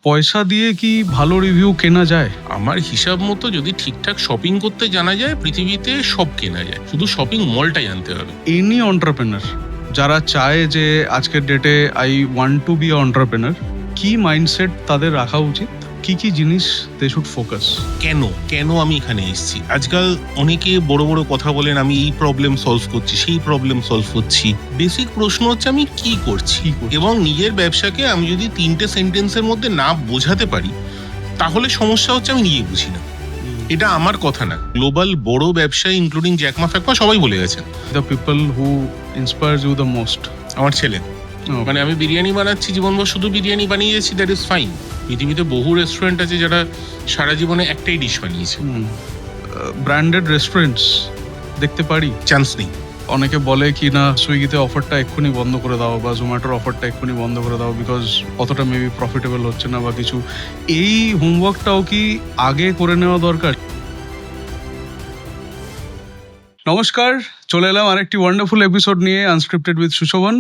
পয়সা দিয়ে কি ভালো রিভিউ কেনা যায়? আমার হিসাব মতো যদি ঠিকঠাক শপিং করতে জানা যায়, পৃথিবীতে সব কেনা যায়, শুধু শপিং মলটা জানতে হবে। এনি এন্টারপ্রেনার যারা চায় যে আজকের ডেটে I want to be entrepreneur, কি মাইন্ডসেট তাদের রাখা উচিত? কি কি জিনিস দে শুড ফোকাস? কেন আমি এখানে এসেছি? আজকাল অনেকে বড় বড় কথা বলেন, আমি এই প্রবলেম সলভ করছি, সেই প্রবলেম সলভ করছি। বেসিক প্রশ্ন হচ্ছে আমি কি করছি, এবং নিজের ব্যবসাকে আমি যদি 3টে সেন্টেন্সের মধ্যে না বোঝাতে পারি, তাহলে সমস্যা হচ্ছে আমি নিজেই বুঝি না। এটা আমার কথা না, গ্লোবাল বড় ব্যবসায়ী ইনক্লুডিং জ্যাকমা ফ্যাকমা সবাই বলে গেছেন। The people who inspires you the most? আমার ছেলে, মানে আমি বিরিয়ানি বানাচ্ছি, জীবনভর শুধু বিরিয়ানি বানিয়েছি, দ্যাট ইজ ফাইন। পৃথিবীতে বহু রেস্টুরেন্ট আছে যারা সারা জীবনে একটাই ডিশ বানিয়েছে। ব্র্যান্ডেড রেস্টুরেন্টস দেখতে পারি? চান্স নেই। অনেকে বলে কি না সুইগিতে অফারটা এক্ষুনি বন্ধ করে দাও বা জোম্যাটোর অফারটা এক্ষুনি বন্ধ করে দাও, বিকজ অতটা মেবি প্রফিটেবল হচ্ছে না বা কিছু। এই হোমওয়ার্কটাও কি আগে করে নেওয়া দরকার? নমস্কার, চলে এলাম আরেকটি ওয়ান্ডারফুল এপিসোড নিয়ে, আনস্ক্রিপ্টেড উইথ সুশোভন।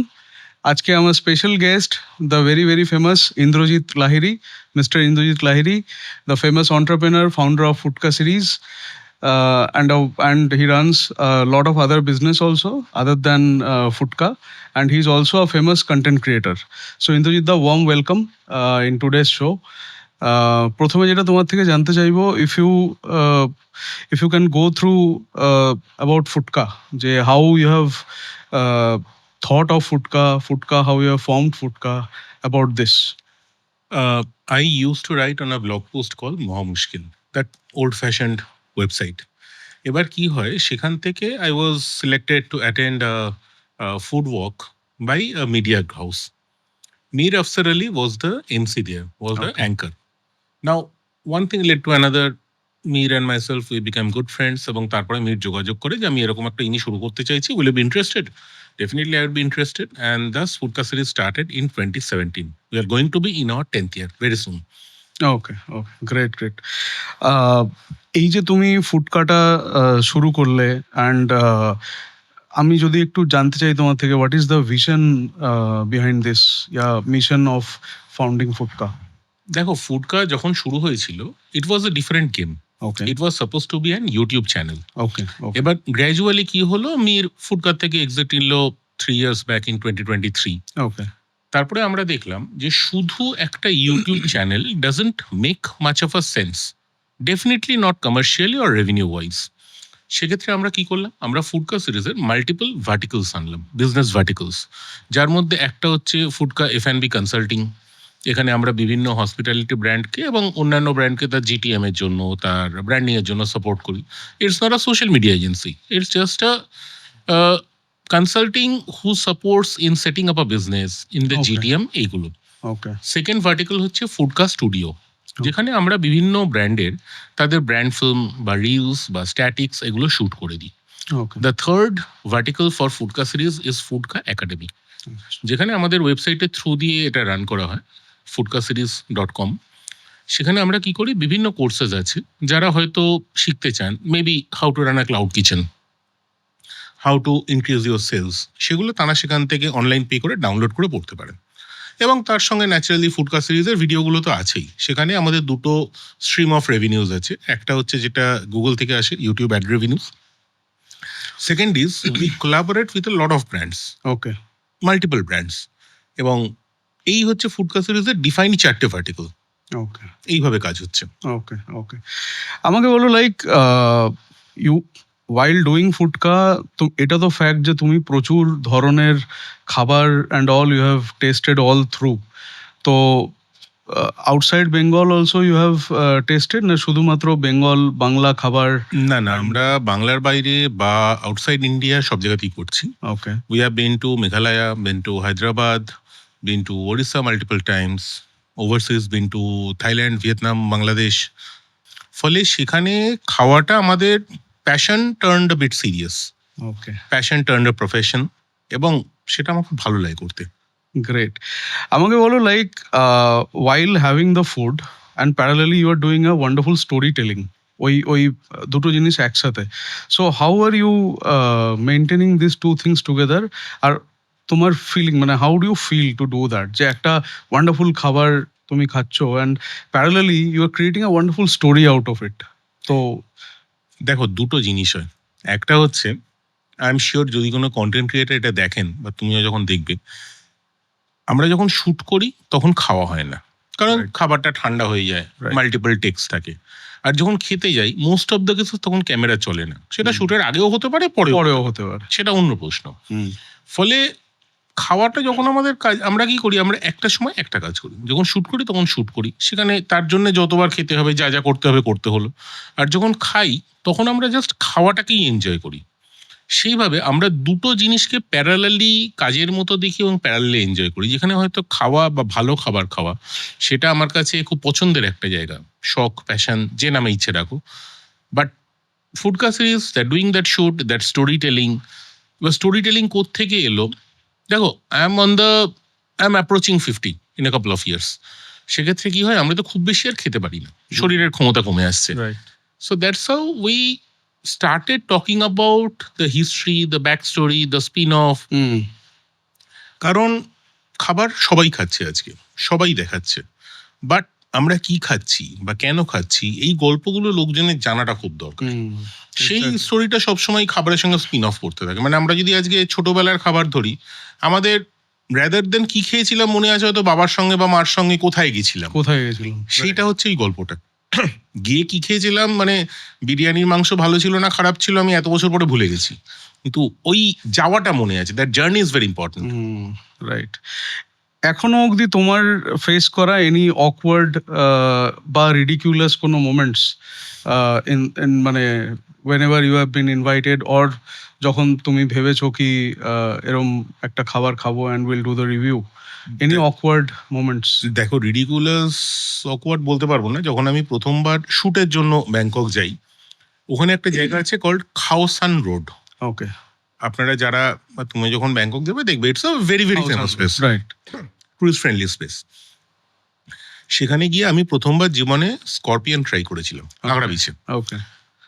আজকে আমার special guest, the very famous Indrajit Lahiri, mister Indrajit Lahiri, the famous entrepreneur, founder of Futka series, and he runs a lot of other business also other than Futka, and he's also a famous content creator. So Indrajit, the warm welcome in today's show. প্রথমে যেটা তোমার থেকে জানতে চাইবো, if you can go through about Futka, যে how you have thought of Futka, how you have formed Futka, about this. I used to write on a blog post called Moha Mushkil, that old-fashioned website. এবার কি হয়, সেখান থেকে I was selected to attend a food walk by a media house. Mir Afsar Ali was the MC there, was the anchor. Now, one thing led to another. Mir and myself, we became good friends, এবং তারপরে মির যোগাযোগ করে যে আমি এরকম একটা ইনি শুরু করতে চাইছি, will you be interested? Definitely I would be interested, and thus Futka series started in 2017. We are going to be in our 10th year very soon. Okay, great. এই যে তুমি ফুডকাটা শুরু করলে, অ্যান্ড আমি যদি একটু জানতে চাই তোমার থেকে, what is the vision behind this, mission of founding Foodka? দেখো, ফুডকা যখন শুরু হয়েছিল, it was a different game. It was suppose to be an YouTube channel. এবার গ্র্যাজুয়ালি কি হলো, মির ফুডকা থেকে এক্সিট নিলো 3 years back in 2023. তারপরে আমরা দেখলাম যে শুধু একটা YouTube channel doesn't make much of a sense, definitely not commercially or revenue wise. সেক্ষেত্রে আমরা কি করলাম, আমরা ফুডকা সিরিজের মাল্টিপল ভার্টিকলস আনলাম, বিজনেস ভার্টিকলস, যার মধ্যে একটা হচ্ছে ফুডকা F&B কনসাল্টিং। এখানে আমরা বিভিন্ন হসপিটালিটি ব্র্যান্ডকে এবং অন্যান্য ব্র্যান্ডকে তার GTM এর জন্য, তার ব্র্যান্ডিং এর জন্য সাপোর্ট করি। It's not a social media agency, it's just a consulting who supports in setting up a business in the GTM, এইগুলো। সেকেন্ড ভার্টিকল হচ্ছে ফুডকা স্টুডিও, যেখানে আমরা বিভিন্ন ব্র্যান্ডের তাদের ব্র্যান্ড ফিল্ম বা রিলস বা স্ট্যাটিক্স এগুলো শুট করে দিই। The third vertical for Foodka series is Foodka academy, যেখানে আমাদের ওয়েবসাইটের থ্রু দিয়ে এটা রান করা হয়, foodkaseries.com। সেখানে আমরা কি করি, বিভিন্ন কোর্সেস আছে, যারা হয়তো শিখতে চান maybe how to run a cloud kitchen, how to increase your sales, সেগুলো তারা সেখান থেকে অনলাইন পে করে ডাউনলোড করে পড়তে পারেন। এবং তার সঙ্গে ন্যাচারালি ফুডকা সিরিজের ভিডিওগুলো তো আছেই। সেখানে আমাদের দুটো স্ট্রিম অফ রেভিনিউজ আছে, একটা হচ্ছে যেটা গুগল থেকে আসে, YouTube add revenues. Second is we collaborate with a lot of brands, multiple brands, এবং এই হচ্ছে ফুডকা সিরিজের ডিফাইন 4টে ভার্টিকল। এইভাবে কাজ হচ্ছে। আমাকে বলো, like you while doing Foodka, এটা তো ফ্যাক্ট যে তুমি প্রচুর ধরনের খাবার and all you have tested all through. তো outside Bengal also you have tested, না শুধুমাত্র বেঙ্গল বাংলা খাবার? না, আমরা বাংলার বাইরে বা আউটসাইড ইন্ডিয়া সব জায়গাতেই করছি। We have been to Meghalaya, been to Hyderabad, been to Odisha multiple times, overseas been to Thailand, Vietnam, Bangladesh. ফলে সেখানে খাওয়াটা আমাদের passion turned a bit serious, passion turned a profession, এবং সেটা আমার খুব ভালো লাগে করতে। গ্রেট। আমাকে বলো, like while having the food and parallelly you are doing a wonderful storytelling, ওই দুটো জিনিস একসাথে। So how are you maintaining this two things together? আর তোমার ফিলিং, মানে how do you feel to do that, যে একটা ওয়ান্ডারফুল খাবার তুমি খাচ্ছ, and parallelly you are creating a wonderful story out of it. তো দেখো, দুটো জিনিস হয়। একটা হচ্ছে, আই এম শিওর যদি কোনো কন্টেন্ট ক্রিয়েটার এটা দেখেন বা তুমিও যখন দেখবে, আমরা যখন শুট করি তখন খাওয়া হয় না, কারণ Right. খাবারটা ঠান্ডা হয়ে যায়, Right. মাল্টিপল টেক্স থাকে। আর যখন খেতে যাই মোস্ট অফ দ্য কেসেস তখন ক্যামেরা চলে না, সেটা শুটের আগেও হতে পারে, পরেও হতে পারে। সেটা অন্য প্রশ্ন। ফলে খাওয়াটা যখন আমাদের কাজ, আমরা কি করি, আমরা একটা সময় একটা কাজ করি, যখন শুট করি তখন শুট করি, সেখানে তার জন্য যতবার খেতে হবে, যা যা করতে হবে করতে হলো। আর যখন খাই তখন আমরা জাস্ট খাওয়াটাকেই এনজয় করি। সেইভাবে আমরা দুটো জিনিসকে প্যারালালি কাজের মতো দেখি এবং প্যারালালি এনজয় করি, যেখানে হয়তো খাওয়া বা ভালো খাবার খাওয়া সেটা আমার কাছে খুব পছন্দের একটা জায়গা, শখ, প্যাশন, যে নামে ইচ্ছে রাখো। But foodcast series, that doing that shoot, that story telling, বা স্টোরি টেলিং কোত্থেকে এলো? দেখো, I am approaching 50 in a couple of years. সেক্ষেত্রে কি হয়, আমরা তো খুব বেশি আর খেতে পারি না, শরীরের ক্ষমতা কমে আসছে। Right. So that's how we started talking about the history, the backstory, the spin-off. কারণ খাবার সবাই খাচ্ছে আজকে, সবাই দেখাচ্ছে, বাট আমরা কি খাচ্ছি বা কেন খাচ্ছি এই গল্পগুলো লোকজনের জানাটা খুব দরকার। সেই স্টোরিটা সবসময় খাবারের সঙ্গে স্পিন অফ করতে থাকে। মানে আমরা যদি আজকে ছোটবেলার খাবার ধরি, আমাদের রাদার দেন কি খেয়েছিলাম মনে আছে হয়তো বাবার সঙ্গে বা মার সঙ্গে কোথায় গেছিলাম, সেইটা হচ্ছে এই গল্পটা। গিয়ে কি খেয়েছিলাম, মানে বিরিয়ানির মাংস ভালো ছিল না খারাপ ছিল আমি এত বছর পরে ভুলে গেছি, কিন্তু ওই যাওয়াটা মনে আছে। That journey is very important. Right. এখনো অবধি তোমার ফেস করা এনি অকওয়ার্ড বা রিডিকিউলাস কোনো মোমেন্টস ইন মানে whenever you have been invited, or যখন তুমি ভেবেছো কি এরম একটা খাবার খাবো and we'll do the review, any awkward moments? দেখো, রিডিকুলাস অকওয়ার্ড বলতে পারবো না। যখন আমি প্রথমবার শুটের জন্য ব্যাংকক যাই, ওখানে একটা জায়গা আছে কল্ড খাও সান রোড। ওকে। আপনারা যারা, তুমি যখন ব্যাংকক যাবে দেখবে, it's a very very famous place, right, tourist friendly space. সেখানে গিয়ে আমি প্রথমবার জীবনে স্করপিয়ন ট্রাই করেছিলাম কাঁকড়া বিছে। ওকে।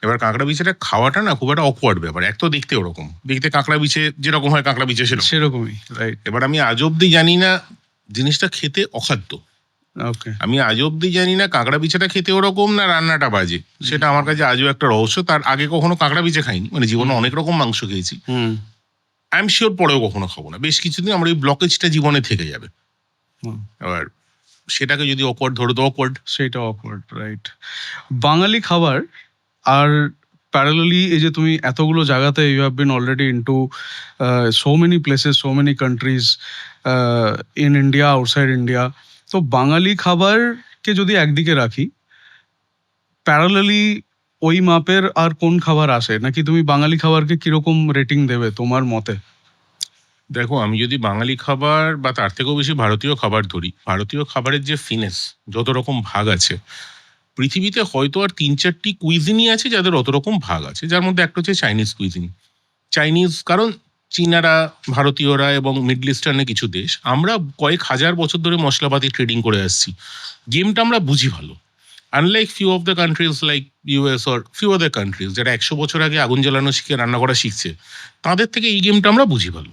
এবার কাঁকড়া বিছেটা খাওয়াটা না খুব একটা অকওয়ার্ড ব্যাপার। এক তো দেখতে ওরকম, দেখতে কাঁকড়া বিছে যেরকম হয় কাঁকড়া বিছে সেরকমই, রাইট। এবার আমি আজ অব্দি জানি না জিনিসটা খেতে অখাদ্য। ওকে। আমি আজ অব্দি জানি না কাঁকড়া বিছেটা খেতে ওরকম না রান্নাটা বাজে, সেটা আমার কাছে আজও একটা রহস্য। তার আগে কখনো কাঁকড়া বিছে খাইনি, মানে জীবনে অনেক রকম মাংস খেয়েছি, আই এম শিওর পরেও কখনো খাবো না। বেশ কিছুদিন আমার এই ব্লকেজটা জীবনে থেকে যাবে। এবার সেটাকে যদি অকওয়ার্ড ধরো তো অকওয়ার্ড, সেটা অকওয়ার্ড, রাইট। বাঙালি খাবার আর প্যারালালি এই যে তুমি এতগুলো জায়গাতে you have been already into so many places, so many countries in India, outside India, তো বাঙালি খাবারকে যদি একদিকে রাখি, প্যারালালি ওই মাপের আর কোন খাবার আসে, নাকি তুমি বাঙালি খাবারকে কিরকম রেটিং দেবে তোমার মতে? দেখো, আমি যদি বাঙালি খাবার বা তার থেকেও বেশি ভারতীয় খাবার ধরি, ভারতীয় খাবারের যে ফিনেস, যত রকম ভাগ আছে পৃথিবীতে, হয়তো আর 3-4টি কুইজিনই আছে যাদের অত রকম ভাগ আছে, যার মধ্যে একটা হচ্ছে চাইনিজ কুইজিন। চাইনিজ কারণ চীনারা, ভারতীয়রা এবং মিডল ইস্টার্নের কিছু দেশ, আমরা কয়েক হাজার বছর ধরে মশলাপাতি ট্রেডিং করে আসছি, গেমটা আমরা বুঝি ভালো। Unlike few of the countries like US or few other countries, যারা 100 বছর আগে আগুন জ্বালানো শিখে রান্না করা শিখছে, তাদের থেকে এই গেমটা আমরা বুঝি ভালো।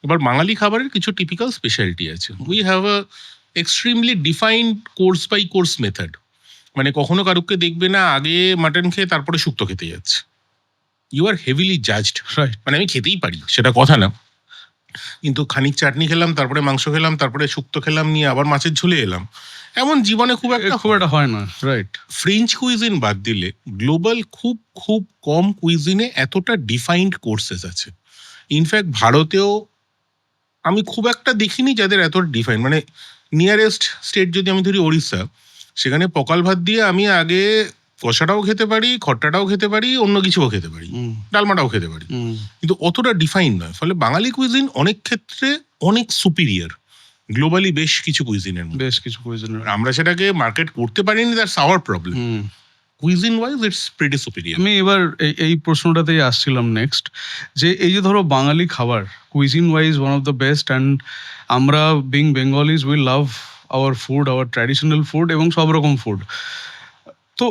এবার বাঙালি খাবারের কিছু টিপিক্যাল স্পেশালিটি আছে। We have a extremely defined course by course method. মানে কখনো কারুকে দেখবে না আগে মাটন খেয়ে তারপরে শুক্তো খেতে যাচ্ছে। You are heavily judged, right. মানে আমি খেতেই পারি সেটা কথা না, কিন্তু খানিক চাটনি খেলাম, তারপরে মাংস খেলাম, তারপরে শুক্তো খেলাম, নিয়ে আবার মাছের ঝোলে এলাম, এমন জীবনে খুব একটা হয় না, রাইট। ফ্রেঞ্চ কুইজিন বাদ দিলে গ্লোবাল খুব খুব কম কুইজিনে এতটা ডিফাইন্ড কোর্সেস আছে। ইনফ্যাক্ট ভারতেও আমি খুব একটা দেখিনি যাদের এতটা ডিফাইন। মানে নিয়ারেস্ট স্টেট যদি আমি ধরি ওড়িশা, সেখানে পকাল ভাত দিয়ে আমি আগে কষাটাও খেতে পারি, খট্টাটাও খেতে পারি, অন্য কিছুও খেতে পারি, ডালমাটাও খেতে পারি, কিন্তু অতটা ডিফাইন নয়। ফলে বাঙালি কুইজিন অনেক ক্ষেত্রে অনেক সুপিরিয়র গ্লোবালি বেশ কিছু কুইজিনের, আমরা সেটাকে মার্কেট করতে পারিনি, that's our problem. Cuisine wise it's pretty superior. আমি এবার এই প্রশ্নটাতেই আসছিলাম নেক্সট, যে এই যে ধরো বাঙালি খাবার cuisine wise one of the best, and আমরা being Bengalis we love our food, our traditional food এবং সব রকম ফুড। তো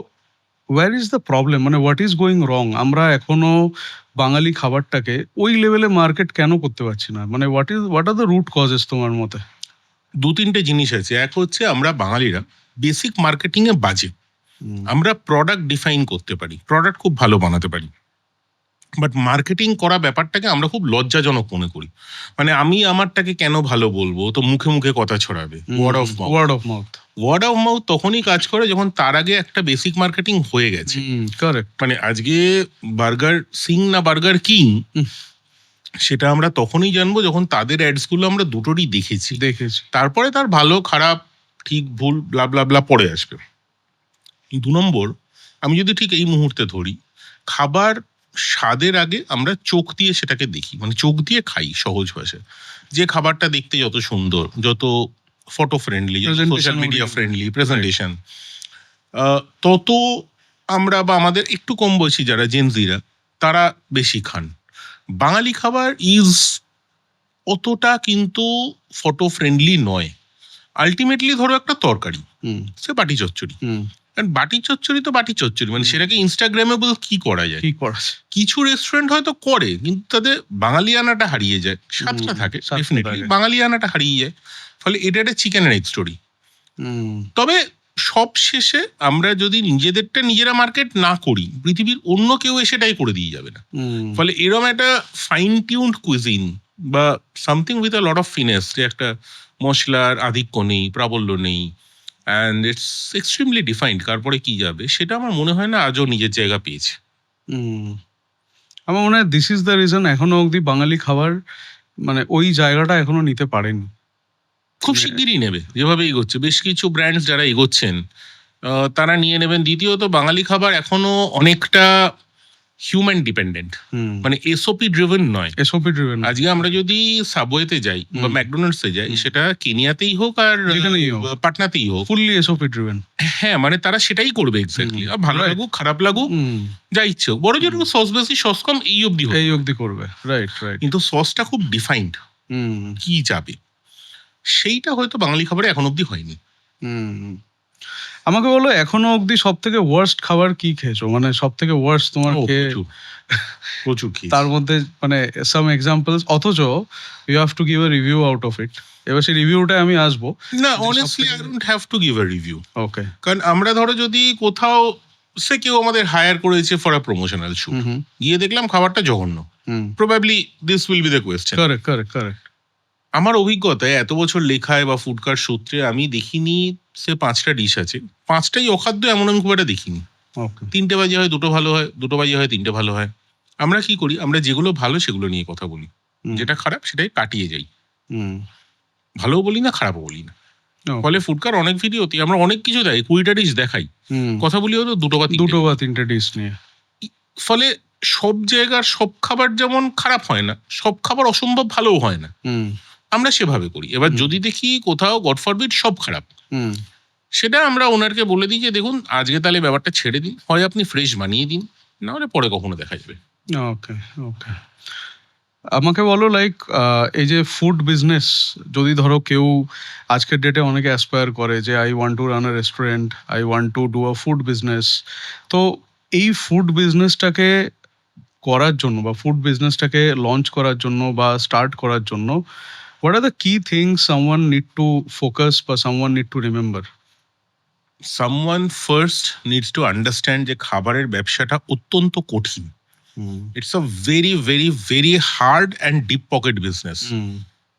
where is the problem, মানে হোয়াট ইজ গোয়িং রং? আমরা এখনো বাঙালি খাবারটাকে ওই লেভেলে মার্কেট কেন করতে পারছি না? মানে what are the root causes তোমার মতে? 2-3টে জিনিস আছে। এক হচ্ছে আমরা বাঙালিরা বেসিক মার্কেটিং এ বাজে। আমরা প্রোডাক্ট ডিফাইন করতে পারি, প্রোডাক্ট খুব ভালো বানাতে পারি, বাট মার্কেটিং করা ব্যাপারটাকে আমরা খুব লজ্জাজনক মনে করি। মানে আমি আমারটাকে কেন ভালো বলবো, তো মুখে মুখে কথা ছড়াবে, word of mouth. Word of mouth তখনই কাজ করে যখন তার আগে একটা বেসিক মার্কেটিং হয়ে গেছে। মানে আজকে বার্গার সিং না বার্গার কিং সেটা আমরা তখনই জানবো যখন তাদের অ্যাডস গুলো আমরা দুটোরই দেখেছি। তারপরে তার ভালো খারাপ ঠিক ভুল ব্লা ব্লা ব্লা পরে আসবে। 2 নম্বর, আমি যদি ঠিক এই মুহূর্তে ধরি, খাবার স্বাদের আগে আমরা চোখ দিয়ে সেটাকে দেখি, মানে চোখ দিয়ে খাই সহজ ভাষায়। যে খাবারটা দেখতে যত সুন্দর, যত photo friendly, social media friendly presentation, তত আমরা বা আমাদের একটু কম বয়সী যারা জেনজিরা তারা বেশি খান। বাঙালি খাবার ইজ অতটা কিন্তু ফটো ফ্রেন্ডলি নয়। আলটিমেটলি ধরো একটা তরকারি, সে বাটি চচ্চড়ি, বাটি চচ্চড়ি তো বাটি চচ্চড়ি, মানে সেটাকে ইনস্টাগ্রামেবল কি করা যায়? কিছু রেস্টুরেন্ট হয়তো করে, কিন্তু তাদের বাঙালিয়ানাটা হারিয়ে যায়। স্বাদটা থাকে ডেফিনেটলি, বাঙালিয়ানাটা হারিয়ে যায়। ফলে এটা একটা চিকেন এন্ড এগ স্টোরি। তবে সব শেষে আমরা যদি নিজেদেরটা নিজেরা মার্কেট না করি, পৃথিবীর অন্য কেউ এসেটাই করে দিয়ে যাবে না। ফলে এরকম একটা ফাইন টিউনড কুইজিন বা something with a lot of finesse, যে একটা মশলার আধিক্য নেই, প্রাবল্য নেই, অ্যান্ড ইটস এক্সট্রিমলি ডিফাইন্ড, তারপরে কি যাবে, সেটা আমার মনে হয় না আজও নিজের জায়গা পেয়েছে। আমার মনে হয় দিস ইজ দ্য রিজন এখনো অবধি বাঙালি খাবার মানে ওই জায়গাটা এখনো নিতে পারেনি। খুব শিগগিরই নেবে, যেভাবে এগোচ্ছে বেশ কিছু ব্র্যান্ডস যারা এগোচ্ছেন তারা নিয়ে নেবেন। দ্বিতীয়ত, বাঙালি খাবার এখনো অনেকটা হিউম্যান ডিপেন্ডেন্ট, মানে এসওপি ড্রিভেন নয়। আজকে আমরা যদি সাবওয়েতে যাই বা ম্যাকডোনাল্ডসে যাই, সেটা কেনিয়াতেই হোক আর পাটনাতেই হোক, ফুললি এসওপি ড্রিভেন। হ্যাঁ, মানে তারা সেটাই করবে এক্স্যাক্টলি। ভালো লাগুক খারাপ লাগুক যা ইচ্ছে হোক, বড় যেটুকু সস বেশি সস কম এই অবধি করবে। রাইট। কিন্তু সসটা খুব ডিফাইন্ড, কি যাবে সেইটা হয়তো বাঙালি খাবারে এখন অব্দি হয়নি। আমাকে বলো, এখনো অবধি সব থেকে ওয়ার্স্ট খাবার কি খেয়েছো? মানে সব থেকে ওয়ার্স্ট তোমার প্রচুর তার মধ্যে মানে সাম এক্সাম্পলস, অথচ you have to give a review out of it. এবার সেই রিভিউটা আমি আসবো না, honestly I don't have to give a review. Okay, কারণ আমরা ধরো যদি কোথাও সে কেউ আমাদের হায়ার করেছে ফর আ প্রমোশনাল শুট, গিয়ে দেখলাম খাবারটা জঘন্য, probably this will be the question. Correct. আমার অভিজ্ঞতায় এত বছর লেখায় বা ফুডকার সূত্রে আমি দেখিনি সে 5টা ডিশ আছে, 5টাই অখাদ্য এমন আমি খুব একটা দেখিনি। 3টে বাজে হয় 2টো ভালো হয়, 2টো বাজে হয় 3টে ভালো হয়। আমরা কি করি, আমরা যেগুলো ভালো সেগুলো নিয়ে কথা বলি, যেটা খারাপ সেটাই কাটিয়ে যাই, ভালোও বলি না খারাপও বলি না। ফলে ফুডকার অনেক ভিডিওতে আমরা অনেক কিছু দেয়, 20টা ডিশ দেখাই, কথা বলি হয়তো 2টো বা 3টে ডিশ নিয়ে। ফলে সব জায়গার সব খাবার যেমন খারাপ হয় না, সব খাবার অসম্ভব ভালোও হয় না, আমরা সেভাবে করি। এবার যদি দেখি কোথাও গড ফরবিড সব খারাপ, সেটা আমরা ওনারকে বলে দিই যে দেখুন আজকে তাহলে ব্যাপারটা ছেড়ে দিন, হয় আপনি ফ্রেশ বানিয়ে দিন, না হলে পরে কখনো দেখা যাবে। ওকে। আমাকে বলো, লাইক এই যে ফুড বিজনেস, যদি ধরো কেউ আজকের ডেটে অনেকে অ্যাসপায়ার করে যে I want two run a restaurant, I want two do a food business, তো এই ফুড বিজনেসটাকে করার জন্য বা ফুড বিজনেসটাকে লঞ্চ করার জন্য বা স্টার্ট করার জন্য what are the key things someone need to focus বা someone need to remember? Someone first needs to understand যে খাবারের ব্যবসাটা অত্যন্ত কঠিন। It's a very very very hard and deep pocket business.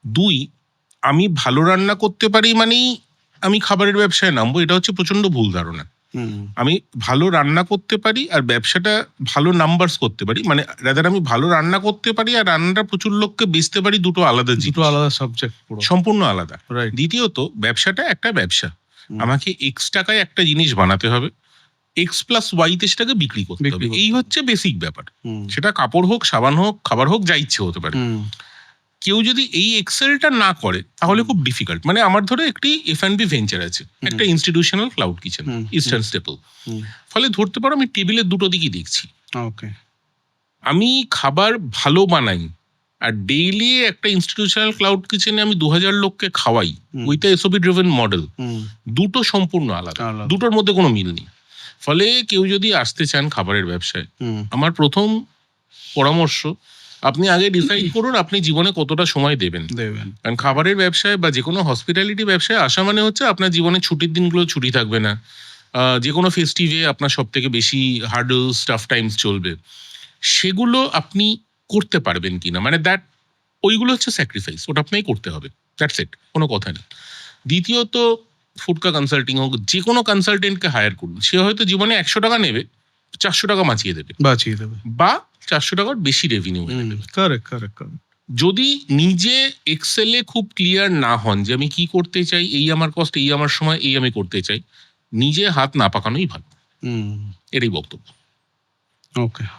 2, আমি ভালো রান্না করতে পারি মানেই আমি খাবারের ব্যবসায় নামবো, এটা হচ্ছে প্রচন্ড ভুল ধারণা। আমি ভালো রান্না করতে পারি আর ব্যবসাটা ভালো নাম্বারস করতে পারি, মানে রাদার আমি ভালো রান্না করতে পারি আর রান্নাটা প্রচুর লোককে বেচতে পারি, দুটো আলাদা সাবজেক্ট, সম্পূর্ণ আলাদা। দ্বিতীয়ত, ব্যবসাটা একটা ব্যবসা, আমাকে এক্স টাকায় একটা জিনিস বানাতে হবে, এক্স প্লাস ওয়াইতে সেটাকে বিক্রি করতে হবে, এই হচ্ছে বেসিক ব্যাপার। সেটা কাপড় হোক, সাবান হোক, খাবার হোক, যা ইচ্ছে হতে পারে। কেউ যদি এই এক্সেলটা না করে তাহলে খুব ডিফিকাল্ট। মানে আমার ধরে একটি F&B ভেঞ্চার আছে, একটা institutional cloud kitchen, eastern staple. ফলে ধরতে পারো আমি টেবিলের দুটো দিকই দেখছি। ওকে, আমি খাবার ভালো বানাই আর ডেইলি একটা ইনস্টিটিউশনাল ক্লাউড কিচেনে আমি 2000 লোককে খাওয়াই উইথ এসওপি ড্রিভেন মডেল, দুটো সম্পূর্ণ আলাদা, দুটোর মধ্যে কোনো মিল নেই। ফলে কেউ যদি আসতে চান খাবারের ব্যবসায়, আমার প্রথম পরামর্শ আপনি আগে ডিসাইড করুন আপনি জীবনে কতটা সময় দেবেন। কারণ খাবারের ব্যবসায় বা যে কোনো হসপিটালিটি ব্যবসায় আসা মানে হচ্ছে আপনার জীবনে ছুটির দিনগুলো ছুটি থাকবে না, যে কোনো ফেস্টিভে আপনার সব থেকে বেশি হার্ডলস টাফ টাইমস চলবে, সেগুলো আপনি করতে পারবেন কিনা, মানে দ্যাট ওইগুলো হচ্ছে স্যাক্রিফাইস, ওটা আপনাকে করতে হবে, দ্যাটস ইট, কোনো কথা নেই। দ্বিতীয়ত ফুডকা কনসাল্টিং হোক, যে কোনো কনসালটেন্টকে হায়ার করুন, সে হয়তো জীবনে 100 টাকা নেবে, 400 টাকা বাঁচিয়ে দেবে বা 400 টাকার বেশি রেভিনিউ এনে দেবে। কারেক্ট। যদি নিজে এক্সেলে খুব ক্লিয়ার না হন যে আমি কি করতে চাই, এই আমার কষ্ট, এই আমার সময়, এই আমি করতে চাই, নিজে হাত না পাকানোই ভালো। এটাই বক্তব্য।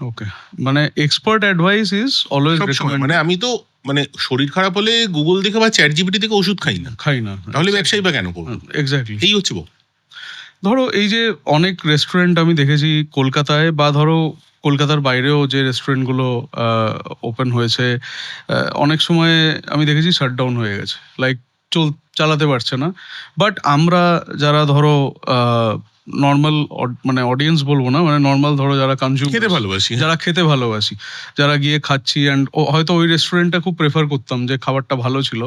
ওকে, মানে expert advice is always recommended. মানে আমি তো মানে শরীর খারাপ হলে গুগল দেখে বা চ্যাট জিপিটি থেকে ওষুধ খাই না, তাহলে ব্যবসায়ী বা কেন করবো? এক্স্যাক্টলি, এই হচ্ছে ধরো এই যে অনেক রেস্টুরেন্ট আমি দেখেছি কলকাতায়, বা ধরো কলকাতার বাইরেও যে রেস্টুরেন্টগুলো ওপেন হয়েছে, অনেক সময় আমি দেখেছি শাটডাউন হয়ে গেছে, লাইক চালাতে পারছে না। বাট আমরা যারা ধরো নর্মাল, মানে অডিয়েন্স বলবো না, মানে নর্মাল ধরো যারা কনজিউম খেতে ভালোবাসি, যারা খেতে ভালোবাসি, যারা গিয়ে খাচ্ছি অ্যান্ড হয়তো ওই রেস্টুরেন্টটা খুব প্রেফার করতাম যে খাবারটা ভালো ছিল,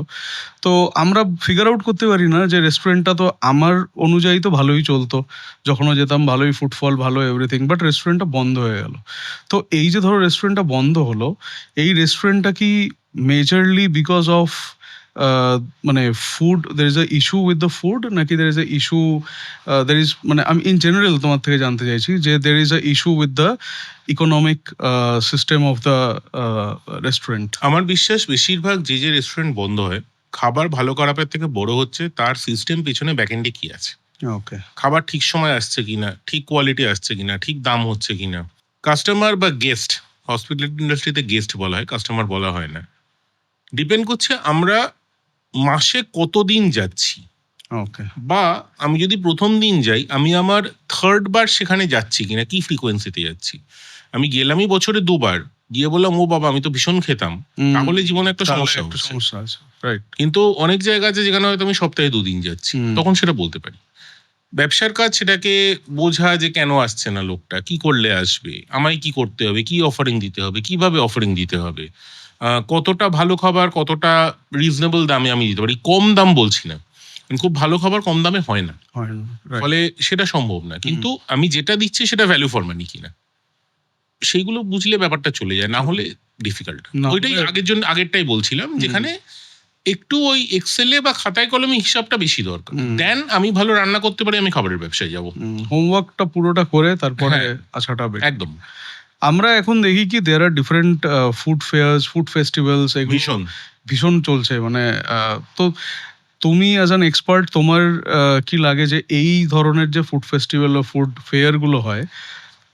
তো আমরা ফিগার আউট করতে পারি না যে রেস্টুরেন্টটা তো আমার অনুযায়ী তো ভালোই চলতো, যখনও যেতাম ভালোই ফুটফল, ভালো এভরিথিং, বাট রেস্টুরেন্টটা বন্ধ হয়ে গেল। তো এই যে ধরো রেস্টুরেন্টটা বন্ধ হলো, এই রেস্টুরেন্টটা কি মেজরলি বিকজ অফ মানে food, there is a issue with the food, নাকি there is a issue, there is, মানে আমি ইন জেনারেল তোমার থেকে জানতে চাইছি যে there is a issue with the economic system of the restaurant? আমার বিশ্বাস বেশিরভাগ যে রেস্টুরেন্ট বন্ধ হয়, খাবার ভালো খারাপের থেকে বড় হচ্ছে তার সিস্টেম পিছনে ব্যাকএন্ডে কি আছে। ওকে, খাবার ঠিক সময় আসছে কিনা, ঠিক কোয়ালিটি আসছে কিনা, ঠিক দাম হচ্ছে কিনা, কাস্টমার বা গেস্ট, হসপিটালিটি ইন্ডাস্ট্রিতে গেস্ট বলা হয়, কাস্টমার বলা হয় না, ডিপেন্ড করছে আমরা মাসে কতদিন যাচ্ছি। ওকে, বা আমি যদি প্রথম দিন যাই, আমি আমার থার্ড বার সেখানে যাচ্ছি কিনা, কি ফ্রিকোয়েন্সিতে যাচ্ছি। আমি গেলামই বছরে 2 বার, গিয়ে বললাম ও বাবা আমি তো ভীষণ খেতাম, তাহলে জীবনে একটা সমস্যা আছে, রাইট। কিন্তু অনেক জায়গা আছে যেখানে হয়তো আমি সপ্তাহে 2 দিন যাচ্ছি, তখন সেটা বলতে পারি। ব্যবসার কাজ সেটাকে বোঝা যে কেন আসছে না লোকটা, কি করলে আসবে, আমায় কি করতে হবে, কি অফারিং দিতে হবে, কিভাবে অফারিং দিতে হবে, কতটা ভালো খাবার কতটা রিজনেবল দামে আমি দিতে পারি। কম দাম বলছি না, খুব ভালো খাবার কম দামে হয় না, ফলে সেটা সম্ভব না, কিন্তু আমি যেটা দিচ্ছি সেটা ভ্যালু ফর মানি কিনা, সেইগুলো বুঝলে ব্যাপারটা চলে যায়, না হলে ডিফিকাল্ট। ওইটাই আগেরটাই বলছিলাম, যেখানে একটু ওই এক্সেলে বা খাতায় কলমে হিসাবটা বেশি দরকার, দেন আমি ভালো রান্না করতে পারি, আমি খাবারের ব্যবসায় যাব। হোমওয়ার্কটা পুরোটা করে তারপরে আসাটা একদম। আমরা এখন দেখি কি there are different food fairs, food festivals, ভীষণ চলছে, মানে তো তুমি অ্যাজ অ্যান এক্সপার্ট, তোমার কি লাগে যে এই ধরনের যে ফুড ফেস্টিভ্যাল ও ফুড ফেয়ার গুলো হয়,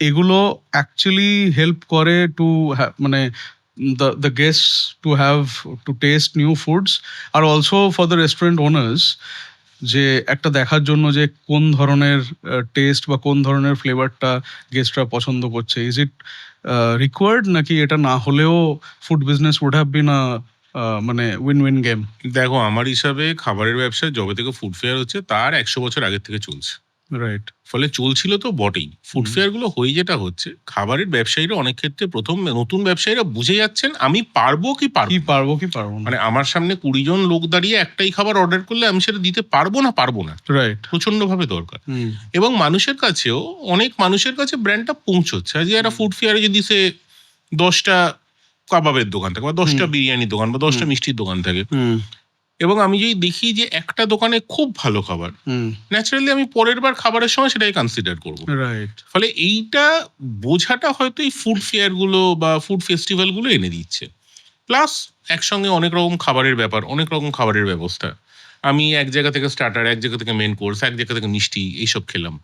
এগুলো অ্যাকচুয়ালি হেল্প করে টু মানে the guests to taste new foods, are also for the restaurant owners, যে একটা দেখার জন্য যে কোন ধরনের টেস্ট বা কোন ধরনের ফ্লেভারটা গেস্টরা পছন্দ করছে, ইজ ইট রিকোয়ার্ড, নাকি এটা না হলেও food business would have been মানে উইন গেম? দেখো, আমার হিসাবে খাবারের ব্যবসা যবে থেকে ফুড ফেয়ার হচ্ছে তার 100 বছর আগের থেকে চলছে, রাইট। ফলে চলছিল তো বটেই। ফুড ফেয়ার গুলো হয়ে যেটা হচ্ছে, খাবারের ব্যবসায়ীরা অনেক ক্ষেত্রে প্রথম নতুন ব্যবসায়ীরা বুঝে যাচ্ছেন আমি পারবো কি পারবো না। মানে আমার সামনে 20 জন লোক দাঁড়িয়ে একটাই খাবার অর্ডার করলে আমি সেটা দিতে পারবো না, রাইট, প্রচন্ড ভাবে দরকার। এবং মানুষের কাছেও, অনেক মানুষের কাছে ব্র্যান্ডটা পৌঁছচ্ছে। আজকে একটা ফুড ফেয়ারে যদি সে 10টা কাবাবের দোকান থাকে, বা 10টা বিরিয়ানির দোকান, বা 10টা মিষ্টির দোকান থাকে, এবং আমি যদি দেখি যে একটা দোকানে খুব ভালো খাবার, ন্যাচারালি আমি পরের বার খাবারের সময় সেটাই কনসিডার করবো, রাইট। ফলে এইটা বোঝাটা হয়তো এই ফুড ফেয়ার গুলো বা ফুড ফেস্টিভ্যাল গুলো এনে দিচ্ছে। প্লাস একসঙ্গে অনেক রকম খাবারের ব্যাপার, অনেক রকম খাবারের ব্যবস্থা, আমি এক জায়গা থেকে স্টার্টার, এক জায়গা থেকে মেন কোর্স, এক জায়গা থেকে মিষ্টি, এইসব খেলাম।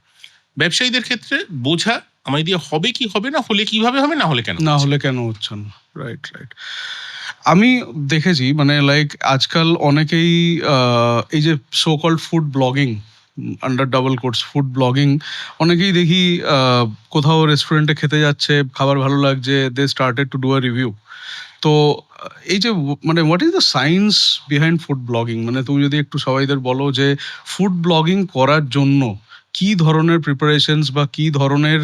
ব্যবসায়ীদের ক্ষেত্রে বোঝা আমায় দিয়ে হবে কি হবে না, হলে কিভাবে হবে, না হলে কেন হচ্ছে না, রাইট। আমি দেখেছি, মানে লাইক আজকাল অনেকেই এই যে so called food blogging, under double quotes food blogging, অনেকেই দেখি কোথাও রেস্টুরেন্টে খেতে যাচ্ছে, খাবার ভালো লাগছে, they started to do a review. তো এই যে মানে what is the science behind food blogging, মানে তুমি যদি একটু সবাইদের বলো যে ফুড ব্লগিং করার জন্য কি ধরনের প্রিপারেশনস বা কি ধরনের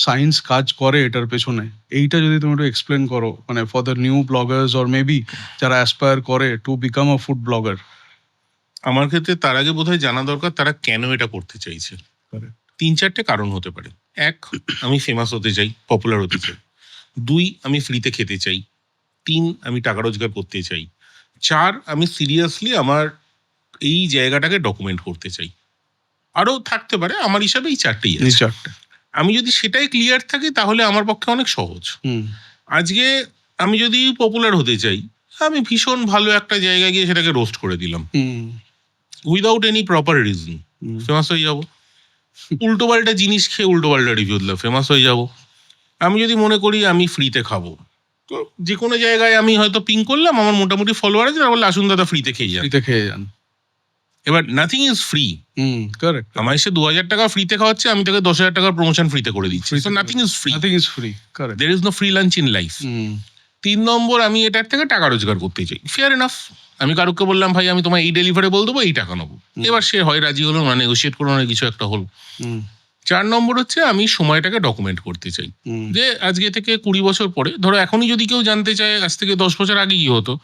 সায়েন্স কাজ করে এটার পেছনে, এইটা যদি তুমি একটু এক্সপ্লেন করো, মানে for the new Bloggers or maybe যারা অ্যাসপায়ার করে to become a food blogger. আমার ক্ষেত্রে তার আগে বোধহয় জানা দরকার তারা কেন এটা করতে চাইছে। 3-4টে কারণ হতে পারে। 1, আমি ফেমাস হতে চাই, পপুলার হতে চাই। 2, আমি ফ্রিতে খেতে চাই। 3, আমি টাকা রোজগার করতে চাই। 4, আমি সিরিয়াসলি আমার এই জায়গাটাকে ডকুমেন্ট করতে চাই। আরও থাকতে পারে, আমার হিসাবে এই 4টেই এই আছে। চারটে। আমি যদি সেটাই ক্লিয়ার থাকি তাহলে আমার পক্ষে অনেক সহজ। আজকে আমি যদি পপুলার হতে চাই, আমি ভীষণ ভালো একটা জায়গায় গিয়ে সেটাকে রোস্ট করে দিলাম without any proper reason, famous হয়ে যাব। উল্টোপাল্টা জিনিস খেয়ে উল্টোপাল্টা রিভিউ দিলাম, ফেমাস হয়ে যাব। আমি যদি মনে করি আমি ফ্রিতে খাবো, তো যে কোনো জায়গায় আমি হয়তো পিং করলাম, আমার মোটামুটি ফলোয়ার আছে, তারা বললে আসুন দাদা ফ্রিতে খেয়ে যান। ফ্রিতে খেয়ে যান। এবার নাথিং ইজ ফ্রি। কারেক্ট। আমার এসে 2000 টাকা ফ্রিতে খাওয়াচ্ছে, আমি তাকে 10,000 টাকার প্রমোশন ফ্রিতে করে দিচ্ছি। So nothing is free. Nothing is free, correct. There is no free lunch in life. 3 number, আমি এটার থেকে টাকা রোজগার করতে চাই। Fair enough. আমি কারোকে বললাম ভাই আমি তোমার এই ডেলিভারি বল দেবো, এই টাকা নেবো। এবার সে হয় রাজি হলো, না নেগোশিয়েট করলো, না কিছু একটা হলো। 4 নম্বর হচ্ছে আমি সময়টাকে ডকুমেন্ট করতে চাই। যে আজকে থেকে 20 বছর পরে, ধরো এখনই যদি কেউ জানতে চায় আজ থেকে 10 বছর আগে কি হতো,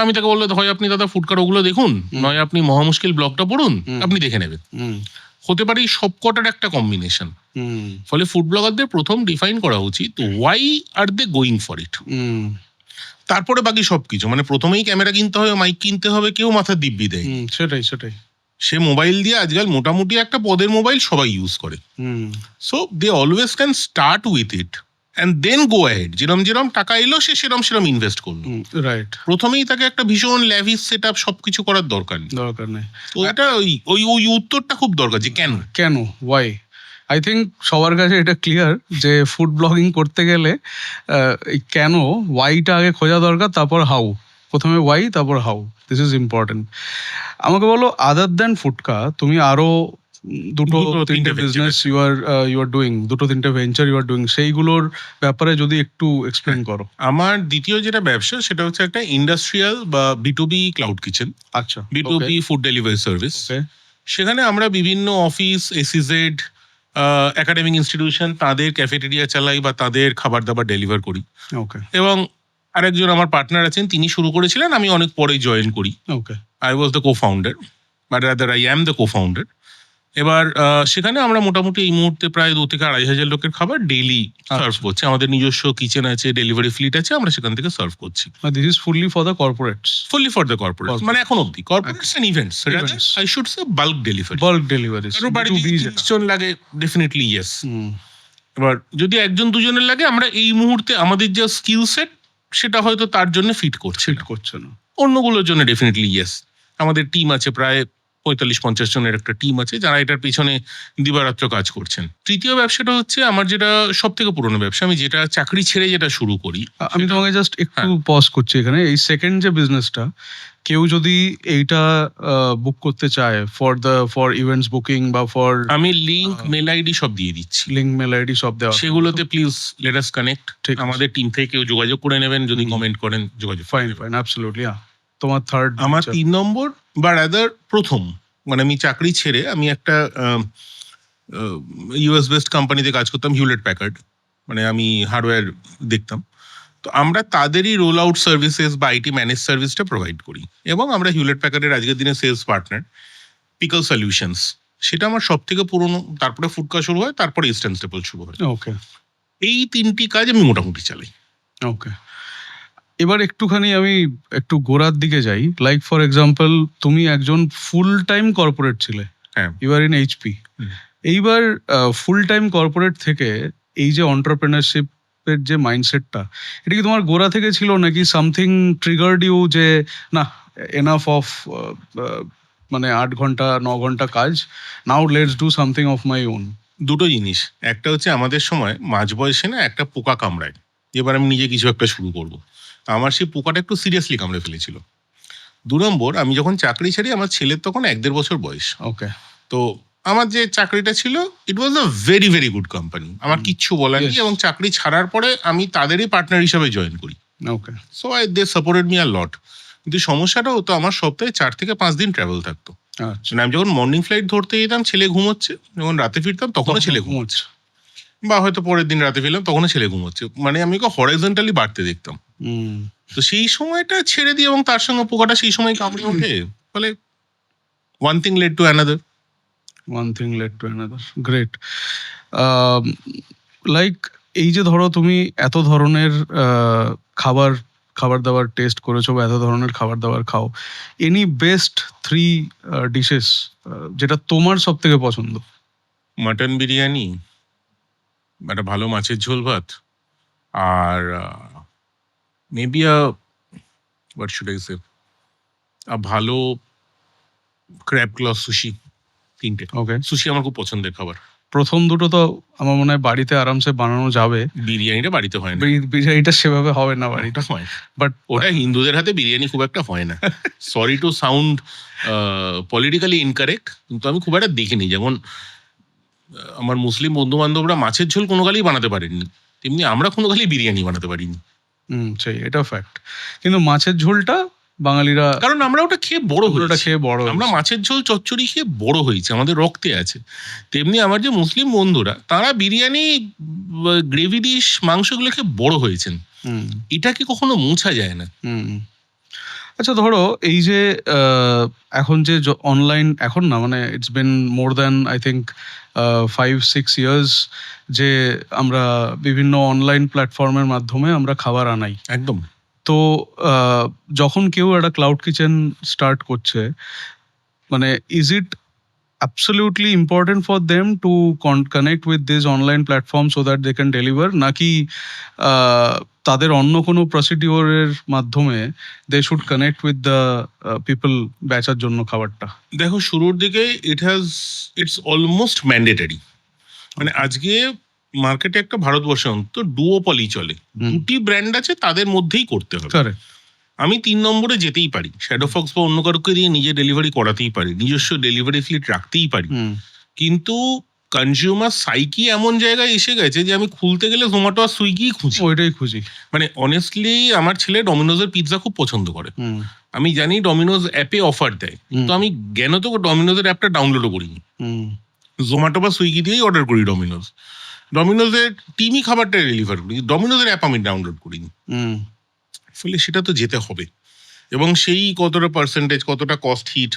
আমি তাকে বললো হয় আপনি দাদা ফুডকার ওগুলো দেখুন, নয় আপনি মহামুশকিল ব্লগটা পড়ুন, আপনি দেখে নেবেন। হতে পারে এই সবকটার একটা কম্বিনেশন। ফলে ফুড ব্লগারদের প্রথম ডিফাইন করা উচিত why are they going for it. তারপরে বাকি সবকিছু, মানে প্রথমেই ক্যামেরা কিনতে হবে, মাইক কিনতে হবে, কেউ মাথার দিব্যি দেয়। সেটাই সেটাই। সে মোবাইল দিয়ে আজকাল মোটামুটি একটা পদের মোবাইল সবাই ইউজ করে। So they always can start with it and then go ahead. যেরম যেরম টাকা এলো সে সেরম ইনভেস্ট করলো। রাইট। প্রথমেই তাকে একটা ভীষণ ল্যাভিশ সেট আপ সবকিছু করার দরকার নেই। তো এটা ওই উত্তরটা খুব দরকার, যে কেন ওয়াই। আই থিঙ্ক সবার কাছে এটা ক্লিয়ার যে ফুড ব্লগিং করতে গেলে কেন, ওয়াইটা আগে খোঁজা দরকার, তারপর হাউ। প্রথমে ওয়াই, তারপর হাউ। This is important. আমাকে বলো, আদার দ্যান ফুডকা তুমি আরো দুটো তিনটে বিজনেস ইউ আর ডুইং, দুটো তিনটে ভেঞ্চার ইউ আর ডুইং, সেইগুলোর ব্যাপারে যদি একটু এক্সপ্লেন করো। আমার দ্বিতীয় যেটা ব্যবসা সেটা হচ্ছে একটা ইন্ডাস্ট্রিয়াল বা B2B ক্লাউড কিচেন। আচ্ছা। B2B food delivery service. সেখানে আমরা বিভিন্ন অফিস, SEZ, একাডেমিক ইনস্টিটিউশন, তাদের ক্যাফেটেরিয়া চালাই বা তাদের খাবার দাবার ডেলিভার করি। ওকে। এবং আরেকজন আমার পার্টনার আছেন, তিনি শুরু করেছিলেন, আমি অনেক পরে জয়েন করি। Okay. I was the co-founder, but rather I am the co-founder. এবার সেখানে আমরা মোটামুটি এই মুহূর্তে প্রায় 2,000 থেকে 2,500 লোকের খাবার ডেইলি সার্ভ করছি। আমাদের নিজস্ব কিচেন আছে, ডেলিভারি ফ্লিট আছে, আমরা সেখান থেকে সার্ভ করছি। This is fully for the corporates. Fully for the corporates, মানে এখন অবধি corporates and events, I should say bulk delivery. Bulk delivery. কারণ বাড়ি 30 জন লাগে, ডেফিনেটলি ইয়েস। এবার যদি 1-2 জনের লাগে, আমরা এই মুহূর্তে আমাদের যে স্কিল সেট সেটা হয়তো তার জন্য ফিট করছে না। অন্যগুলোর জন্য ডেফিনেটলি ইয়েস। আমাদের টিম আছে প্রায় 45-50 জনের একটা টিম আছে, যারা এটার পিছনে দিবারাত্র কাজ করছেন। তৃতীয় ব্যবসাটা হচ্ছে আমার যেটা সব থেকে পুরোনো ব্যবসা, আমি যেটা চাকরি ছেড়ে যেটা শুরু করি। আমি তোমাকে জাস্ট একটু পজ করছি এখানে। এই সেকেন্ড যে বিজনেসটা, কেউ যদি এইটা বুক করতে চায় ফর ইভেন্টস বুকিং বা ফর, আমি লিংক, মেল আইডি সব দিয়ে দিচ্ছি। লিংক, মেল আইডি সব দেওয়া, সেগুলোতে প্লিজ লেট আস কানেক্ট। আমাদের টিম থেকে কেউ যোগাযোগ করে নেবেন, যদি কমেন্ট করেন যোগাযোগ। Fine, absolutely. তোমার থার্ড। আমার 3 নম্বর বা রাদার প্রথম, মানে আমি চাকরি ছেড়ে আমি একটা US বেসড কোম্পানিতে কাজ করতাম, হিউলেট প্যাকার্ড। মানে আমি হার্ডওয়্যার দেখতাম। তো আমরা তাদেরই রোল আউট সার্ভিসেস বা IT ম্যানেজ সার্ভিসটা প্রোভাইড করি। এবং আমরা হিউলেট প্যাকার্ডের আজকের দিনে সেলস পার্টনার। পিকল সলিউশনস, সেটা আমার সব থেকে পুরনো। তারপরে ফুডকা শুরু হয়, তারপরে ইস্টার্ন স্টেপল শুরু হয়। ওকে। এই 3টি কাজ আমি মোটামুটি চালাই। ওকে। এবার একটুখানি আমি একটু গোড়ার দিকে যাই। লাইক ফর এক্সাম্পল, তুমি একজন ফুল টাইম কর্পোরেট ছিলে, ইউ আর ইন HP। এইবার ফুল টাইম কর্পোরেট থেকে এই যে এন্টারপ্রেনারশিপের যে মাইন্ডসেটটা, এটা কি তোমার গোড়া থেকে ছিল, নাকি সামথিং ট্রিগার্ড ইউ যে না, এনাফ অফ মানে 8 ঘন্টা 9 ঘন্টা কাজ, now let's do something of my own? দুটো জিনিস। একটা হচ্ছে আমাদের সময় মাঝ বয়সে না একটা পোকা কামড়ায়, এবার আমি নিজে কিছু একটা শুরু করব। আমার সেই পোকাটা একটু সিরিয়াসলি কামড়ে ফেলেছিল। 2 নম্বর, আমি যখন চাকরি ছাড়ি, আমার ছেলের তখন 1-1.5 বছর বয়স। ওকে। তো আমার যে চাকরিটা ছিল, it was a very very good company, আমার কিচ্ছু বলার নেই। এবং চাকরি ছাড়ার পরে আমি তাদেরই পার্টনার হিসাবে জয়েন করি। Okay. So they supported me a lot. কিন্তু সমস্যাটা হতো, আমার সপ্তাহে 4 থেকে 5 দিন ট্রাভেল থাকতো। আচ্ছা, মানে আমি যখন মর্নিং ফ্লাইট ধরতে যেতাম ছেলে ঘুমোচ্ছে, যখন রাতে ফিরতাম তখনও ছেলে ঘুমোচ্ছে, বা হয়তো পরের দিন রাতে ফিরলাম তখনও ছেলে ঘুমোচ্ছে, মানে আমি ওকে হরাইজন্টালি বাড়তে দেখতাম। হুম, তো সেই সময়টা ছেড়ে দিয়ে এবং তার সঙ্গে পোকাটা সেই সময় কামড়ে ওঠে, ফলে one thing led to another. one thing led to another. Great. Like এই যে ধরো তুমি এত ধরনের খাবার খাবার দাবার টেস্ট করেছো বা এত ধরনের খাবার দাবার খাও, এনি বেস্ট 3 ডিশেস যেটা তোমার সব থেকে পছন্দ? মাটন বিরিয়ানি, একটা ভালো মাছের ঝোল ভাত, আর maybe what should I say, ভালো ক্র্যাব ক্লথ সুশি। তিনটে ওকে, সুশি আমার খুব পছন্দের খাবার। প্রথম দুটো তো আমার মনে হয় বাড়িতে আরামসে বানানো যাবে, বিরিয়ানিটা বাড়িতে হয় না, বিরিয়ানিটা সেভাবে হবে না বাড়িতে, ওটা হয়, বাট ওটা হিন্দুদের হাতে বিরিয়ানি খুব একটা হয় না। Sorry to sound politically incorrect, কিন্তু আমি খুব একটা দেখিনি। যেমন আমার মুসলিম বন্ধু বান্ধবরা মাছের ঝোল কোনো কালেই বানাতে পারেননি, তেমনি আমরা কোনো কালেই বিরিয়ানি বানাতে পারিনি। সেই এটা ফ্যাক্ট। কিন্তু মাছের ঝোলটা বাঙালিরা, কারণ আমরা ওটা খেয়ে বড় ওটা হয়েছি, খেয়ে বড় আমরা হয়েছি। মাছের ঝোল চচ্চড়ি খেয়ে বড় হয়েছে, আমাদের রক্তে আছে। তেমনি আমার যে মুসলিম বন্ধুরা, তারা বিরিয়ানি, গ্রেভি ডিশ, মাংসগুলো খেয়ে বড় হয়েছেন, হুম এটাকে কখনো মুছা যায় না। হুম। আচ্ছা ধরো এই যে এখন যে অনলাইন, এখন না মানে it's been more than I think 5-6 years যে আমরা বিভিন্ন অনলাইন প্ল্যাটফর্মের মাধ্যমে আমরা খাবার আনাই। একদম। তো যখন কেউ একটা ক্লাউড কিচেন স্টার্ট করছে, মানে is it absolutely important for them to connect with this online platform so that they can deliver, নাকি তাদের অন্য কোনো প্রসিডিওরের মাধ্যমে they should connect with the people বেচার জন্য খাবারটা? দেখো, শুরুর দিকে ইটস অলমোস্ট ম্যান্ডেটারি। মানে আজকে মার্কেটে একটা ভারতবর্ষে অন্তত ডুওপলি চলে, দুটি ব্র্যান্ড আছে, তাদের মধ্যেই করতে হবে। Correct. আমি 3 নম্বরে যেতেই পারি, শ্যাডো ফক্স বা অন্য কারোকে দিয়ে নিজে ডেলিভারি করাতেই পারি, নিজস্ব ডেলিভারি ফ্লিট রাখতেই পারি, কিন্তু কনজিউমার সাইকি এমন জায়গায় এসে গেছে যে আমি খুলতে গেলে জোম্যাটো আর সুইগি খুঁজি। ওইটাই খুঁজি। মানে অনেস্টলি আমার ছেলে ডমিনোজের পিৎজা খুব পছন্দ করে, আমি জানি ডমিনোজ অ্যাপে অফার দেয়, তো আমি জ্ঞানত ডমিনোজের অ্যাপটা ডাউনলোডও করিনি, জোম্যাটো বা সুইগি দিয়েই অর্ডার করি ডমিনোজের টিমই খাবারটা ডেলিভার করি, ডমিনোজের অ্যাপ আমি ডাউনলোড করিনি। ফলে সেটা তো যেতে হবে, এবং সেই কতটা পার্সেন্টেজ, কতটা কস্ট হিট,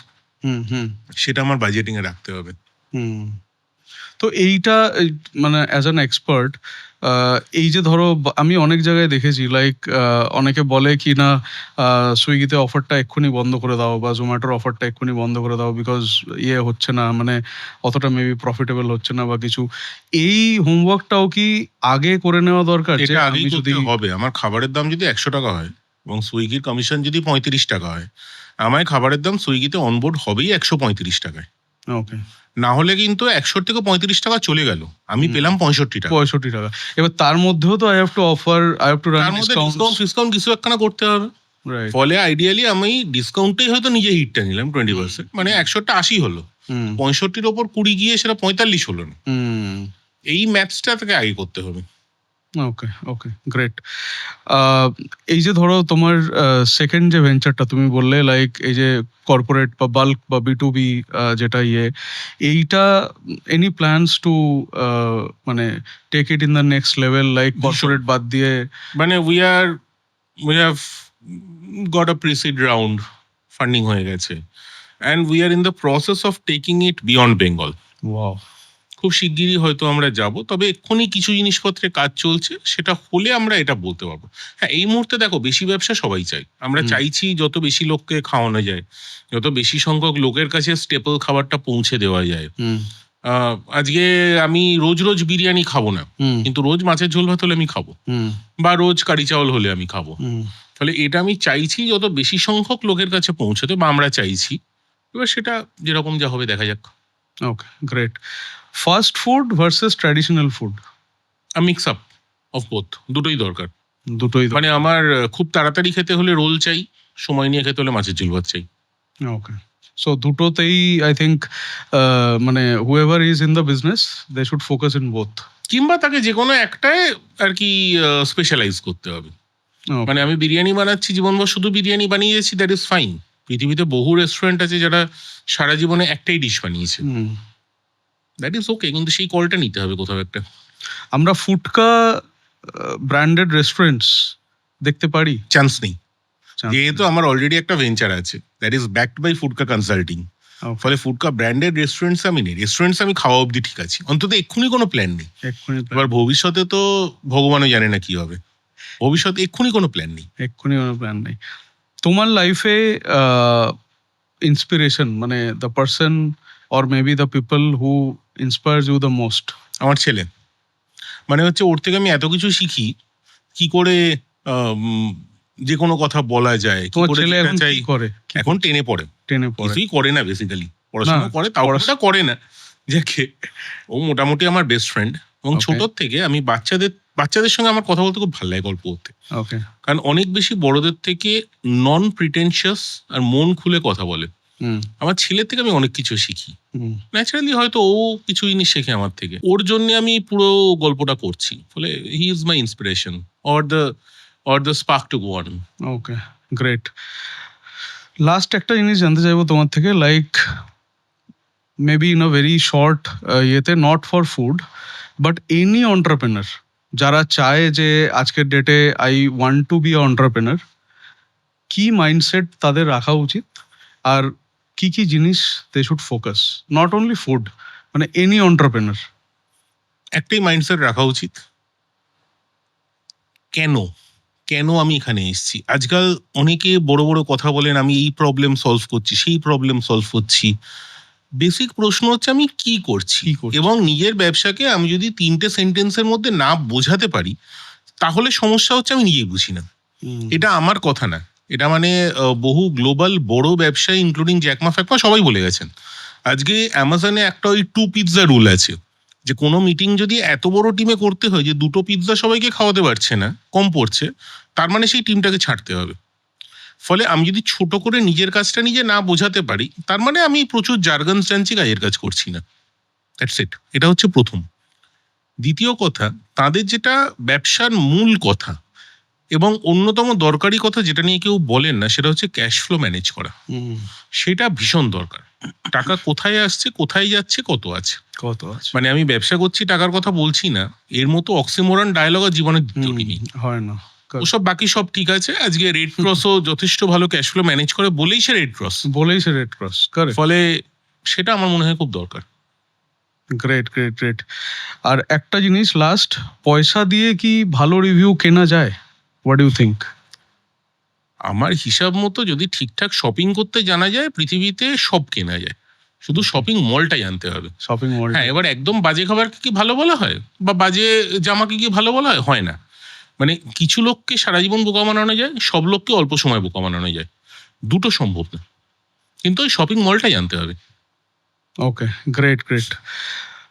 সেটা আমার বাজেটিং এ রাখতে হবে। তো এইটা মানে অ্যাজ অ্যান এক্সপার্ট, এই যে ধরো আমি অনেক জায়গায় দেখেছি লাইক অনেকে বলে কি না সুইগিতে অফারটা এক্ষুনি বন্ধ করে দাও বা জোম্যাটোর অফারটা এক্ষুনি বন্ধ করে দাও, বিকজ ইয়ে হচ্ছে না, মানে অতটা মেবি প্রফিটেবল হচ্ছে না বা কিছু। এই হোমওয়ার্কটাও কি আগে করে নেওয়া দরকার? এটা আগেই করতে হবে। আমার খাবারের দাম যদি 100 টাকা হয় এবং সুইগির কমিশন যদি 35 টাকা হয়, আমায় খাবারের দাম সুইগিতে অনবোর্ড হবেই 135 টাকায়। ওকে, না হলে কিন্তু 100 থেকে 35 টাকা চলে গেল, আমি পেলাম 65 টাকা। 65 টাকা। এবার তার মধ্যেও তো আই হ্যাভ টু রান তার মধ্যে ডিসকাউন্ট কিছু একখানা করতে হবে। রাইট। ফলে আইডিয়ালি আমি ডিসকাউন্টেই হয়তো নিজে হিটটা নিলাম 20%, মানে 100টা 80 হলো, 65-র ওপর 20 গিয়ে সেটা 45 হলো না। এই ম্যাথসটা থেকে আগে করতে হবে। ওকে ওকে, গ্রেট। এই যে ধরো তোমার সেকেন্ড যে ভেঞ্চারটা তুমি বললে লাইক এই যে কর্পোরেট বা বাল্ক বা B2B যেটা এইটা এনি প্ল্যানস টু মানে take it in the next level, like corporate বাদ দিয়ে? মানে we have got a preseed round, funding হয়ে গেছে, and we are in the process of taking it beyond Bengal. Wow. খুব শিগগিরই হয়তো আমরা যাব, তবে এক্ষুনি কিছু জিনিসপত্রে কাজ চলছে, সেটা হলে আমরা এটা বলতে পারবো। হ্যাঁ, এই মুহূর্তে দেখো, বেশি ব্যবসা সবাই চাই, আমরা চাইছি যত বেশি লোককে খাওয়ানো যায়, যত বেশি সংখ্যক লোকের কাছে স্টেপল খাবারটা পৌঁছে দেওয়া যায়। আজকে আমি রোজ রোজ বিরিয়ানি খাবো না, কিন্তু রোজ মাছের ঝোল ভাত হলে আমি খাবো, বা রোজ কারি চাউল হলে আমি খাবো। ফলে এটা আমি চাইছি যত বেশি সংখ্যক লোকের কাছে পৌঁছতে, বা আমরা চাইছি, এবার সেটা যেরকম যা হবে দেখা যাক। Okay, great. Fast food versus traditional food? Mix up of both, দুটোই দরকার। দুটোই মানে আমার খুব তাড়াতাড়ি খেতে হলে রোল চাই, সময় নিয়ে খেতে হলে মাছের ঝোল ভাত চাই। ওকে, সো দুটোতেই আই থিঙ্ক মানে whoever is in the business they should focus in both, কিংবা তাকে যে কোনো একটায় আর কি স্পেশালাইজ করতে হবে। মানে আমি বিরিয়ানি বানাচ্ছি জীবনভর, শুধু বিরিয়ানি বানিয়েছি, দ্যাট ইজ ফাইন, পৃথিবীতে বহু রেস্টুরেন্ট আছে যারা সারা জীবনে একটাই ডিশ বানিয়েছে, দ্যাট ইজ ওকে, কিন্তু সেই কলটা নিতে হবে কোথাও একটা। আমরা ফুডকা ব্র্যান্ডেড রেস্টুরেন্টস দেখতে পারি? চান্স নেই, যেহেতু আমার অলরেডি একটা ভেঞ্চার আছে that is backed by Foodka consulting. ফলে ফুডকা ব্র্যান্ডেড রেস্টুরেন্টস আমি নেই, রেস্টুরেন্টস আমি খাওয়া অবধি ঠিক আছে, অন্তত এক্ষুনি কোনো প্ল্যান নেই। এবার ভবিষ্যতে তো ভগবানও জানে না কি হবে, ভবিষ্যতে এক্ষুনি কোনো প্ল্যান নেই। তোমার লাইফে ইন্সপিরেশন মানে the person or maybe the people who inspires you the most? আমার ছেলে, মানে হচ্ছে ওর থেকে আমি এত কিছু শিখি, কি করে যে কোনো কথা বলা যায়, কি করে যেটা চাই। এখন 10-এ পড়ে, কিছুই করে না বেসিক্যালি, পড়াশোনা করে তাও ওটা করে না, যাকে ও মোটামুটি আমার বেস্ট ফ্রেন্ড। এবং ছোটর থেকে আমি বাচ্চাদের সঙ্গে আমার কথা বলতে খুব ভালো লাগে, গল্প করতে, কারণ অনেক বেশি বড়দের থেকে নন প্রিটেনশিয়াস আর মন খুলে কথা বলে। আমার ছেলের থেকে আমি অনেক কিছু শিখি, ন্যাচারালি হয়তো ও কিছু জিনিস শেখে আমার থেকে, ওর জন্য আমি পুরো গল্পটা করছি। ফলে he is my inspiration or the spark to go on. Okay, great. Last একটা জিনিস জানতে চাইবো তোমার থেকে, like maybe in a very short ইয়েতে, not for food but any entrepreneur যারা চায় যে আজকের ডেটে I want to be entrepreneur, কি মাইন্ডসেট তাদের রাখা উচিত আর কি কি জিনিস they should focus? Not only food, মানে এনি এন্টারপ্রেনার। একটাই মাইন্ডসেট রাখা উচিত, কেন আমি এখানে এসেছি। আজকাল অনেকে বড় বড় কথা বলেন, আমি এই প্রবলেম সলভ করছি, সেই প্রবলেম সলভ করছি। বেসিক প্রশ্ন হচ্ছে আমি কি করছি, এবং নিজের ব্যবসাকে আমি যদি 3টে সেন্টেন্সের মধ্যে না বোঝাতে পারি, তাহলে সমস্যা হচ্ছে আমি নিজেই বুঝি না। এটা আমার কথা না, এটা মানে বহু গ্লোবাল বড় ব্যবসায়ী ইনক্লুডিং জ্যাকমা ফ্যাকমা সবাই বলে গেছেন। আজকে অ্যামাজনে একটা ওই 2 পিৎজা রুল আছে, যে কোনো মিটিং যদি এত বড় টিমে করতে হয় যে 2টো পিৎজা সবাইকে খাওয়াতে পারছে না, কম পড়ছে, তার মানে সেই টিমটাকে ছাড়তে হবে। ফলে আমি যদি ছোট করে নিজের কাজটা নিজে না বোঝাতে পারি, তার মানে আমি প্রচুর জার্গনস জানছি, কাজের কাজ করছি না। দ্যাটস ইট, এটা হচ্ছে প্রথম। দ্বিতীয় কথা, তাদের যেটা ব্যবসার মূল কথা এবং অন্যতম দরকারি কথা যেটা নিয়ে কেউ বলেন না, সেটা হচ্ছে ক্যাশ ফ্লো ম্যানেজ করা। সেটা ভীষণ দরকার। টাকা কোথায় আসছে, কোথায় যাচ্ছে, কত আছে। মানে আমি ব্যবসা করছি টাকার কথা বলছি না, এর মতো অক্সিমোরন ডায়লগ আর জীবনে হয় না। ওসব বাকি সব ঠিক আছে। আজকে রেড ক্রসও যথেষ্ট ভালো ক্যাশ ফ্লো ম্যানেজ করে বলেই সে রেড ক্রস। ফলে সেটা আমার মনে হয় খুব দরকার। গ্রেট। আর একটা জিনিস লাস্ট, পয়সা দিয়ে কি ভালো রিভিউ কেনা যায়? What do you think? আমার হিসাব মতো যদি ঠিকঠাক শপিং করতে জানা যায়, পৃথিবীতে সব কেনা যায়, শুধু শপিং মলটা জানতে হবে। হ্যাঁ, এবার একদম বাজে খাবার কি ভালো বলা হয়, বা বাজে জামাকে কি ভালো বলা হয় না। মানে কিছু লোককে সারা জীবন বোকা বানানো যায়, সব লোককে অল্প সময় বোকা বানানো যায়, দুটো সম্ভব না, কিন্তু ওই শপিং মলটা জানতে হবে। Okay, great.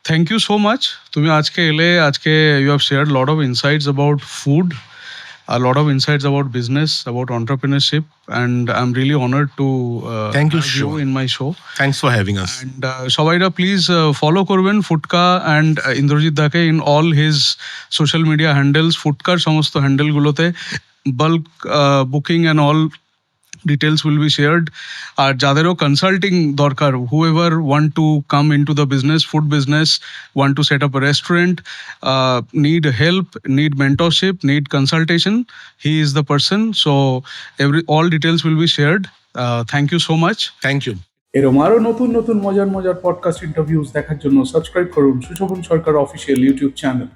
Thank you so much. তুমি আজকে এলে, আজকে you have shared lot of insights about food, a lot of insights about business, about entrepreneurship, and I'm really honored to thank you in my show. Thanks for having us. And সবাইরা please follow করবেন Foodka and Indrajit দাকে in all his social media handles. ফুডকার সমস্ত হ্যান্ডেলগুলোতে bulk booking and all details will be shared. আর যাদেরও consulting দরকার, whoever want to come into the business, food business, want to set up a restaurant, need help, need mentorship, need consultation, he is the person. So all details will be shared. Thank you so much. Thank you. এরকম আরো নতুন মজার podcast interviews দেখার জন্য subscribe করুন সুশোভন সরকার official YouTube channel.